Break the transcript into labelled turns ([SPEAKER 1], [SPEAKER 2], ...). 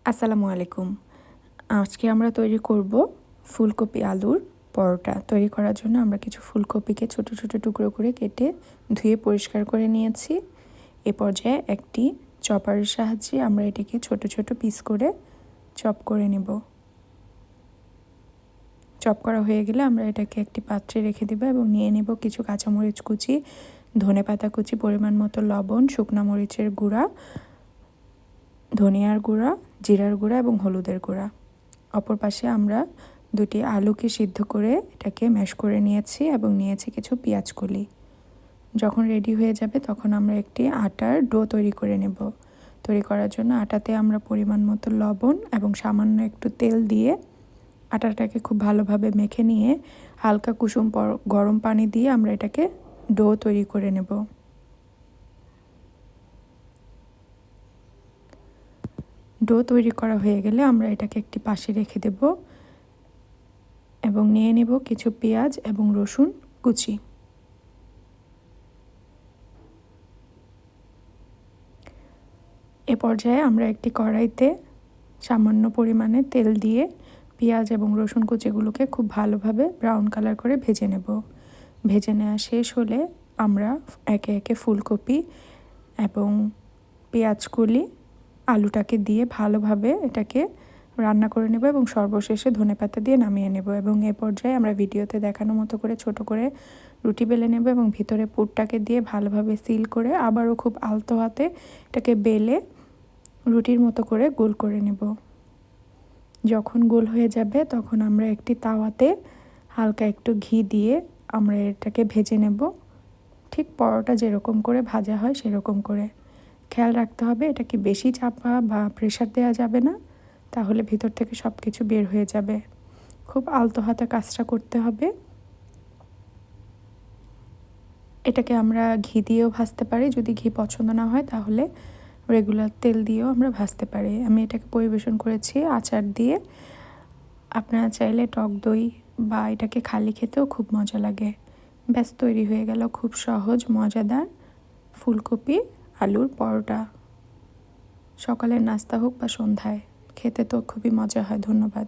[SPEAKER 1] আসসালামু আলাইকুম। আজকে আমরা তৈরি করব ফুলকপি আলুর পরোটা। তৈরি করার জন্য আমরা কিছু ফুলকপিকে ছোট ছোট টুকরো করে কেটে ধুয়ে পরিষ্কার করে নিয়েছি। এ পর্যায়ে একটি চপারের সাহায্যে আমরা এটিকে ছোট ছোট পিস করে চপ করে নেব। চপ করা হয়ে গেলে আমরা এটাকে একটি পাত্রে রেখে দেব এবং নিয়ে নেব কিছু কাঁচামরিচ কুচি, ধনেপাতা কুচি, পরিমাণ মতো লবণ, শুকনা মরিচের গুঁড়া, ধনিয়ার গুঁড়া, জিরার গুঁড়া এবং হলুদের গুঁড়া। অপর পাশে আমরা দুটি আলুকে সিদ্ধ করে এটাকে ম্যাশ করে নিয়েছি এবং নিয়েছি কিছু পেঁয়াজ কলি। যখন রেডি হয়ে যাবে তখন আমরা একটি আটার ডো তৈরি করে নেব। তৈরি করার জন্য আটাতে আমরা পরিমাণ মতো লবণ এবং সামান্য একটু তেল দিয়ে আটাটাকে খুব ভালোভাবে মেখে নিয়ে হালকা কুসুম গরম পানি দিয়ে আমরা এটাকে ডো তৈরি করে নেব। ডো তৈরি করা হয়ে গেলে আমরা এটাকে একটি পাশে রেখে দেব এবং নিয়ে নেব কিছু পেঁয়াজ এবং রসুন কুচি। এ পর্যায়ে আমরা একটি কড়াইতে সামান্য পরিমাণে তেল দিয়ে পেঁয়াজ এবং রসুন কুচিগুলোকে খুব ভালোভাবে ব্রাউন কালার করে ভেজে নেব। ভেজে নেওয়া শেষ হলে আমরা একে একে ফুলকপি এবং পেঁয়াজকলি আলুটাকে দিয়ে ভালোভাবে এটাকে রান্না করে নেব এবং সর্বশেষে ধনেপাতা দিয়ে নামিয়ে নেব। এবং এ পর্যায়ে আমরা ভিডিওতে দেখানো মতো করে ছোট করে রুটি বেলে নেব এবং ভিতরে পুরটাকে দিয়ে ভালোভাবে সিল করে আবারও খুব আলতো হাতে এটাকে বেলে রুটির মতো করে গোল করে নেব। যখন গোল হয়ে যাবে তখন আমরা একটি তাওয়াতে হালকা একটু ঘি দিয়ে আমরা এটাকে ভেজে নেব, ঠিক পরোটা যেরকম করে ভাজা হয় সেরকম করে। খেয়াল রাখতে হবে এটাকে বেশি চাপা বা প্রেশার দেওয়া যাবে না, তাহলে ভিতর থেকে সব কিছু বের হয়ে যাবে। খুব আলতো হাতে কাজটা করতে হবে। এটাকে আমরা ঘি দিয়েও ভাজতে পারি, যদি ঘি পছন্দ না হয় তাহলে রেগুলার তেল দিয়েও আমরা ভাজতে পারি। আমি এটাকে পরিবেশন করেছি আচার দিয়ে। আপনারা চাইলে টক দই বা এটাকে খালি খেতেও খুব মজা লাগে। ব্যাস তৈরি হয়ে গেল খুব সহজ মজাদার ফুলকপি আলুর পরোটা। সকালের নাস্তা হোক বা সন্ধ্যায় খেতে তো খুবই মজা হয়। ধন্যবাদ।